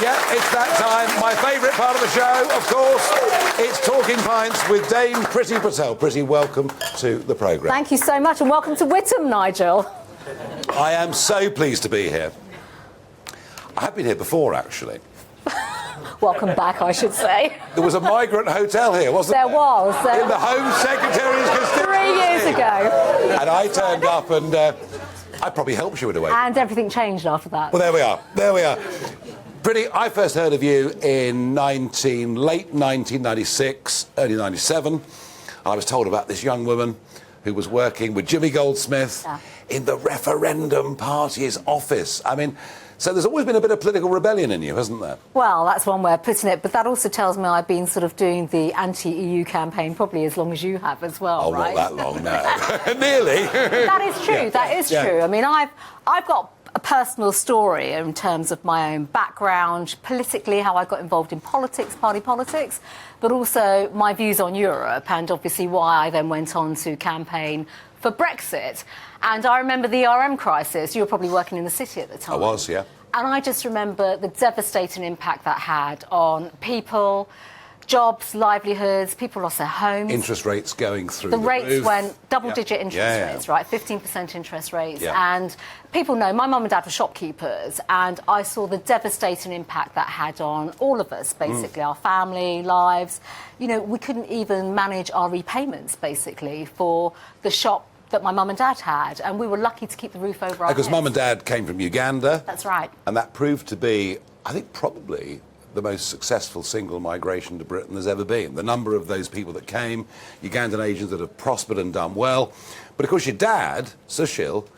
Yeah, it's that time. My favourite part of the show, of course. It's Talking Pints with Dame Priti Patel. Priti, welcome to the programme. Thank you so much, and welcome to Whittam, Nigel. I am so pleased to be here. I have been here before, actually. Welcome back, I should say. There was a migrant hotel here, wasn't there? There was. In the Home Secretary's constituency. 3 years ago. And I turned up and I probably helped you in a way. And everything changed after that. Well, there we are. There we are. Priti, I first heard of you in late 1996, early 97. I was told about this young woman who was working with Jimmy Goldsmith in the referendum party's office. I mean, so there's always been a bit of political rebellion in you, hasn't there? Well, that's one way of putting it, but that also tells me I've been sort of doing the anti-EU campaign probably as long as you have as well, right? Oh, not that long, no. Nearly. That is true, Yeah. that is true. I mean, I've got a personal story in terms of my own background, politically, how I got involved in politics, party politics, but also my views on Europe and obviously why I then went on to campaign for Brexit. And I remember the ERM crisis. You were probably working in the city at the time. I was, yeah. And I just remember the devastating impact that had on people, jobs, livelihoods, people lost their homes. Interest rates going through the the rates roof. went double-digit interest rates, right? 15% interest rates. And people know my mum and dad were shopkeepers, and I saw the devastating impact that had on all of us, basically, our family, lives. You know, we couldn't even manage our repayments, basically, for the shop that my mum and dad had, and we were lucky to keep the roof over our heads. Because mum and dad came from Uganda. That's right. And that proved to be, I think, probably the most successful single migration to Britain there's ever been. The number of those people that came, Ugandan Asians that have prospered and done well. But of course your dad, Sushil,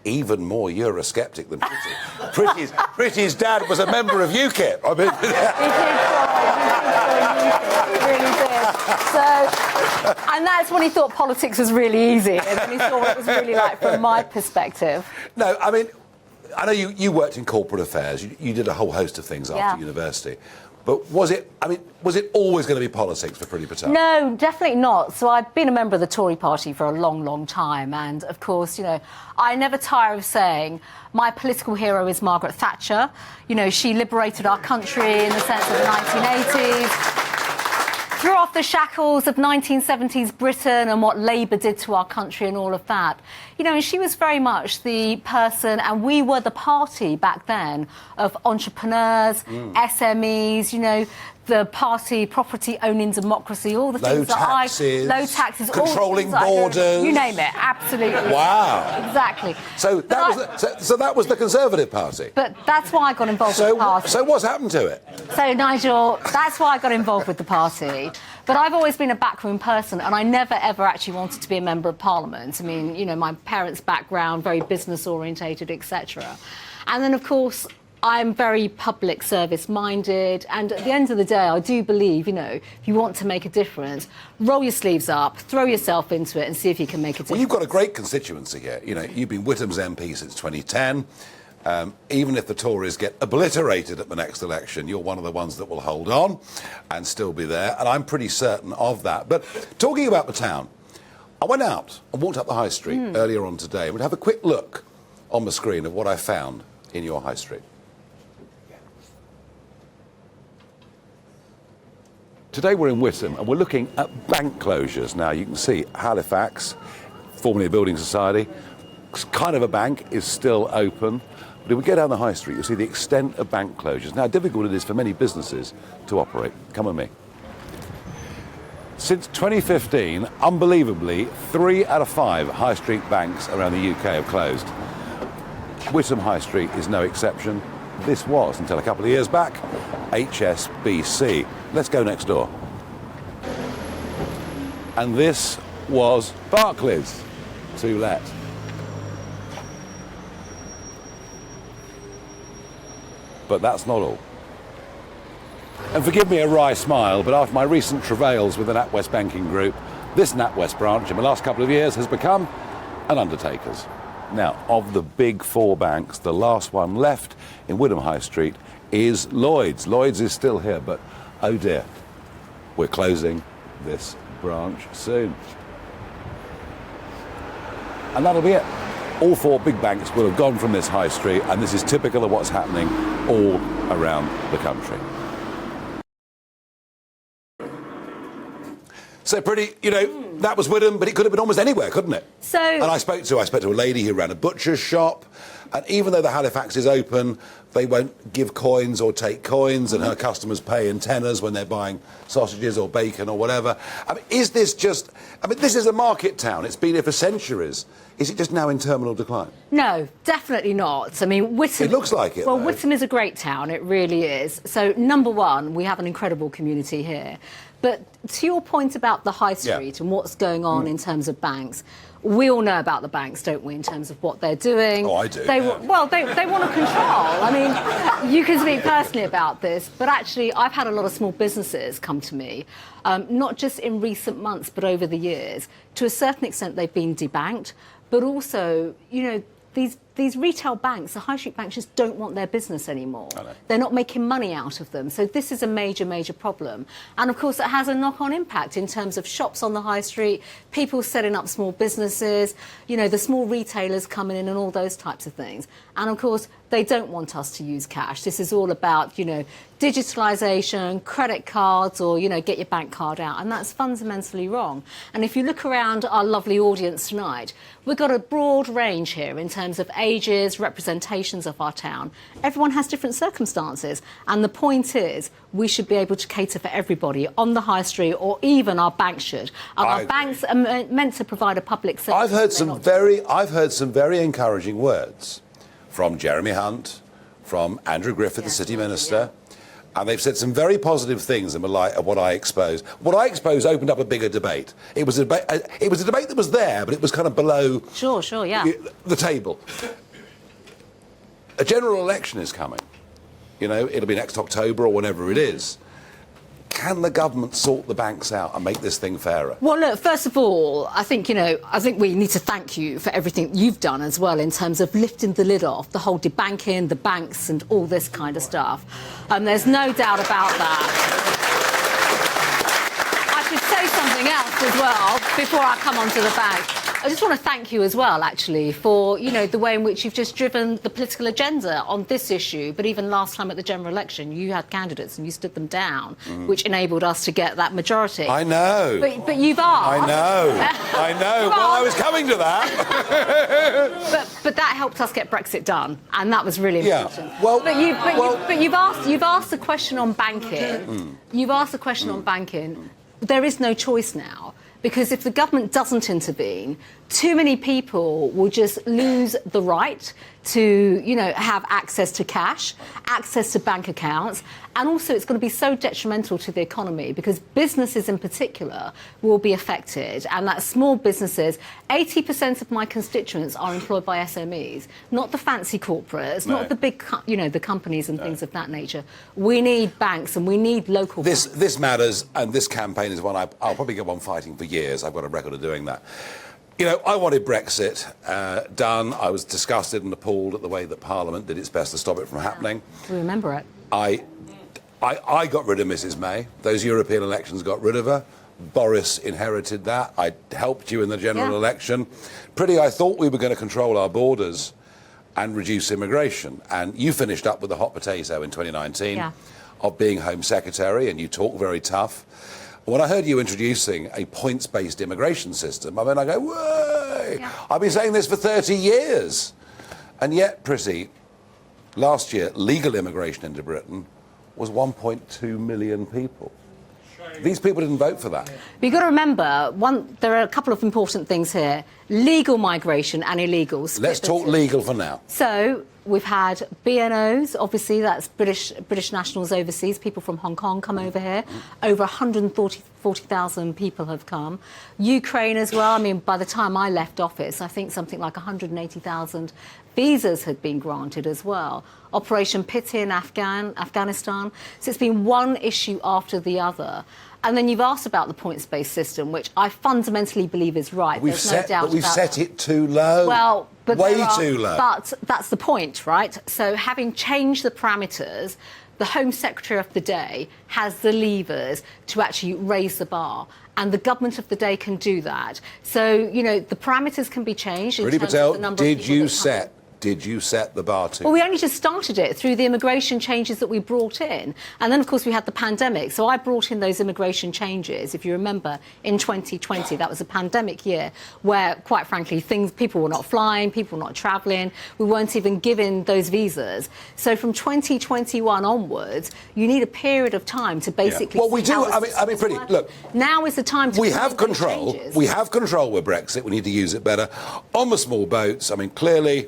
even more Eurosceptic than Priti. Priti's dad was a member of UKIP. I mean, He really did. So, and that's when he thought politics was really easy, and then he saw what it was really like from my perspective. No, I mean, I know you worked in corporate affairs. You did a whole host of things after university. But was it always going to be politics for Priti Patel? No, definitely not. So I've been a member of the Tory party for a long, long time. And, of course, you know, I never tire of saying my political hero is Margaret Thatcher. You know, she liberated our country in the sense of the 1980s. Threw off the shackles of 1970s Britain and what Labour did to our country and all of that. You know, and she was very much the person, and we were the party back then, of entrepreneurs, SMEs, you know, the party, property owning democracy, all the things low taxes, controlling borders. You name it, absolutely. Wow. Exactly. So that was the Conservative Party. But that's why I got involved with the party. So what's happened to it? So, Nigel, that's why I got involved with the party. But I've always been a backroom person, and I never, ever actually wanted to be a member of Parliament. I mean, you know, my parents' background, very business-orientated, etc. And then, of course, I'm very public service minded, and at the end of the day I do believe, you know, if you want to make a difference, roll your sleeves up, throw yourself into it and see if you can make a difference. Well, you've got a great constituency here. You know, you've been Whittam's MP since 2010. Even if the Tories get obliterated at the next election, you're one of the ones that will hold on and still be there, and I'm pretty certain of that. But talking about the town, I went out and walked up the high street earlier on today. We'll have a quick look on the screen of what I found in your high street. Today we're in Whittam and we're looking at bank closures. Now you can see Halifax, formerly a building society, kind of a bank, is still open. But if we go down the high street, you'll see the extent of bank closures. Now how difficult it is for many businesses to operate. Come with me. Since 2015, unbelievably, 3 out of 5 high street banks around the UK have closed. Whittam High Street is no exception. This was, until a couple of years back, HSBC. Let's go next door. And this was Barclays, to let. But that's not all. And forgive me a wry smile, but after my recent travails with the NatWest banking group, this NatWest branch in the last couple of years has become an undertaker's. Now, of the big 4 banks, the last one left in Whittam High Street is Lloyds. Lloyds is still here, but oh dear, we're closing this branch soon. And that'll be it. all four big banks will have gone from this high street, and this is typical of what's happening all around the country. So Priti, that was Whittam, but it could have been almost anywhere, couldn't it? And I spoke to a lady who ran a butcher's shop, and even though the Halifax is open, they won't give coins or take coins, and her customers pay in tenors when they're buying sausages or bacon or whatever. I mean, is this just... I mean, this is a market town. It's been here for centuries. Is it just now in terminal decline? No, definitely not. I mean, Whittam... It looks like it, Well, though. Whittam is a great town. It really is. So, number one, we have an incredible community here. But to your point about the high street and what's going on in terms of banks, we all know about the banks, don't we, in terms of what they're doing. Oh, I do. Well, they want to control. I mean, you can speak personally about this, but actually I've had a lot of small businesses come to me, not just in recent months, but over the years. To a certain extent, they've been debanked, but also, these retail banks, the high street banks, just don't want their business anymore. They're not making money out of them. So this is a major, major problem. And of course, it has a knock-on impact in terms of shops on the high street, people setting up small businesses, the small retailers coming in and all those types of things. And of course, they don't want us to use cash. This is all about, digitalisation, credit cards, or, get your bank card out. And that's fundamentally wrong. And if you look around our lovely audience tonight, we've got a broad range here in terms of ages, representations of our town. Everyone has different circumstances. And the point is, we should be able to cater for everybody on the high street, or even our banks should. And our banks are meant to provide a public service. I've heard some very encouraging words from Jeremy Hunt, from Andrew Griffith, the City Minister, and they've said some very positive things in the light of what I exposed. What I exposed opened up a bigger debate. It was a debate that was there, but it was kind of below the table. A general election is coming. It'll be next October or whenever it is. Can the government sort the banks out and make this thing fairer? Well, look, first of all, I think we need to thank you for everything you've done as well in terms of lifting the lid off the whole debanking, the banks and all this kind of stuff. There's no doubt about that. I should say something else as well before I come on to the bank. I just want to thank you as well, actually, for, the way in which you've just driven the political agenda on this issue. But even last time at the general election, you had candidates and you stood them down, which enabled us to get that majority. I know. But you've asked. I know. Well, I was coming to that. but that helped us get Brexit done, and that was really important. Well, you've asked a question on banking. You've asked a question on banking. There is no choice now. Because if the government doesn't intervene, too many people will just lose the right to, have access to cash, access to bank accounts, and also it's going to be so detrimental to the economy because businesses in particular will be affected, and that small businesses, 80% of my constituents are employed by SMEs, not the fancy corporates, not the big, the companies and things of that nature. We need banks and we need local banks. This matters, and this campaign is one I'll probably go on fighting for years. I've got a record of doing that. I wanted Brexit done. I was disgusted and appalled at the way that Parliament did its best to stop it from happening. We remember it. I got rid of Mrs May. Those European elections got rid of her. Boris inherited that. I helped you in the general election. Priti, I thought we were going to control our borders and reduce immigration. And you finished up with the hot potato in 2019 of being Home Secretary, and you talk very tough. When I heard you introducing a points-based immigration system, I go, whoa! I've been saying this for 30 years. And yet, Priti, last year, legal immigration into Britain was 1.2 million people. These people didn't vote for that. But you've got to remember, there are a couple of important things here. Legal migration and illegals. Let's talk legal for now. So we've had BNOs, obviously, that's British nationals overseas, people from Hong Kong come over here. Over 140,000 people have come. Ukraine as well. I mean, by the time I left office, I think something like 180,000 visas had been granted as well. Operation Pity in Afghanistan. So it's been one issue after the other. And then you've asked about the points-based system, which I fundamentally believe is right. We've set it too low. Well, but way too low. But that's the point, right? So having changed the parameters, the Home Secretary of the day has the levers to actually raise the bar. And the government of the day can do that. So, you know, the parameters can be changed. Priti Patel, did you set the bar too? Well, we only just started it through the immigration changes that we brought in. And then, of course, we had the pandemic. So I brought in those immigration changes, if you remember, in 2020. That was a pandemic year where, quite frankly, people were not flying, people were not travelling. We weren't even given those visas. So from 2021 onwards, you need a period of time to basically... Well, we do. I mean, Priti, look. Now is the time to... We have control. We have control with Brexit. We need to use it better. On the small boats, I mean, clearly...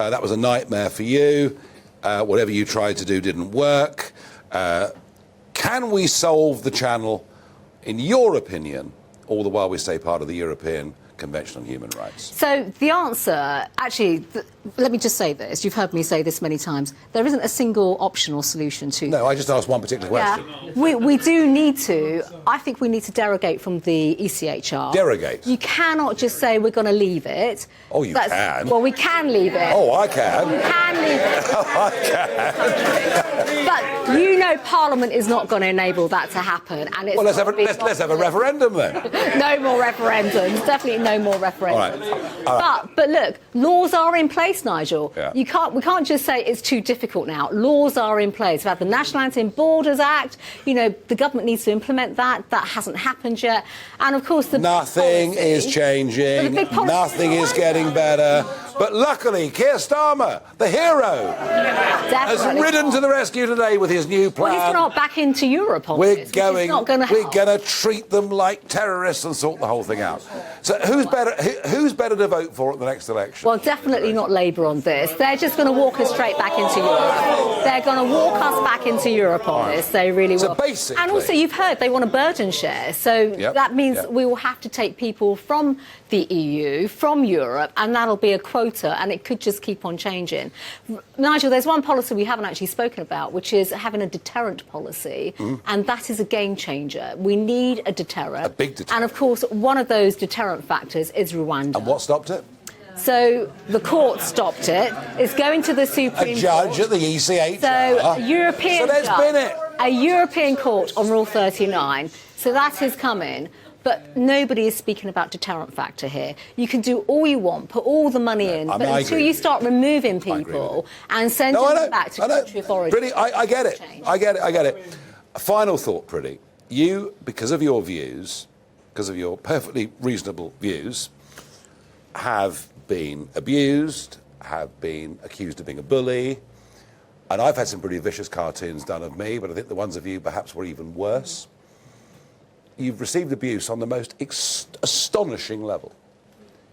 that was a nightmare for you. Whatever you tried to do didn't work. Can we solve the Channel, in your opinion, all the while we stay part of the European Convention on Human Rights? So the answer, actually, let me just say this. You've heard me say this many times. There isn't a single optional solution to... No, I just asked one particular question. Yeah, we do need to... I think we need to derogate from the ECHR. Derogate? You cannot just say we're going to leave it. Oh, you can? Well, we can leave it. Oh, I can. You can leave it. Oh, I can. But you know Parliament is not going to enable that to happen. And it's well, let's have a referendum then. No more referendums. Definitely no more referendums. All right. But look, laws are in place, Nigel. Yeah. We can't just say it's too difficult now. Laws are in place. We've had the National Anti-Borders Act. You know, the government needs to implement that. That hasn't happened yet. And of course, nothing is changing. Nothing is getting better. But luckily, Keir Starmer, the hero, has ridden to the rescue today with his new plan. Well, he's not back into Europe on this. We're going to treat them like terrorists and sort the whole thing out. So who's better to vote for at the next election? Well, definitely not Labour on this. They're just going to walk us straight back into Europe. They're going to walk us back into Europe on this. They really will. So basically... And also, you've heard they want a burden share. So that means we will have to take people from the EU, from Europe, and that'll be a quota, and it could just keep on changing. Nigel, there's one policy we haven't actually spoken about, which is having a deterrent policy, and that is a game changer. We need a deterrent. A big deterrent. And, of course, one of those deterrent factors is Rwanda. And what stopped it? So the court stopped it. It's going to the Supreme Court. A judge at the ECHR. So a European So there's been it. A European court on Rule 39. So that is coming. But nobody is speaking about deterrent factor here. You can do all you want, put all the money in, but until you start removing people and sending them back to country of origin... Priti, I get it. I get it. A final thought, Priti. You, because of your views, because of your perfectly reasonable views, have been abused, have been accused of being a bully, and I've had some pretty vicious cartoons done of me, but I think the ones of you perhaps were even worse. You've received abuse on the most astonishing level.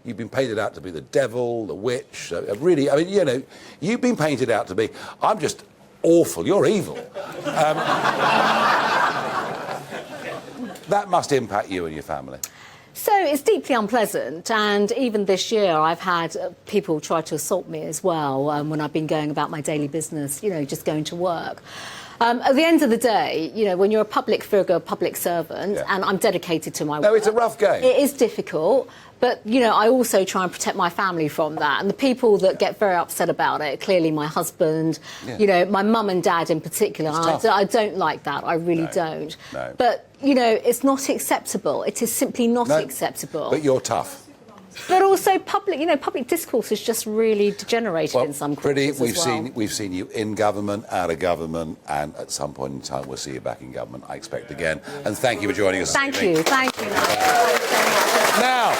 You've been painted out to be the devil, the witch. Really, I mean, you know, you've been painted out to be, I'm just awful, you're evil. That must impact you and your family. So it's deeply unpleasant, and even this year I've had people try to assault me as well when I've been going about my daily business, you know, just going to work. At the end of the day, you know, when you're a public figure, a public servant, and I'm dedicated to my work... No, it's a rough game. It is difficult, but, you know, I also try and protect my family from that. And the people that get very upset about it, clearly my husband, you know, my mum and dad in particular. I don't like that. I really don't. No. But, you know, it's not acceptable. It is simply not acceptable. But you're tough. But also public discourse is just really degenerated in some quarters we've seen you in government, out of government, and at some point in time we'll see you back in government, I expect again. And thank you for joining us. Thank you. Thank you. Now,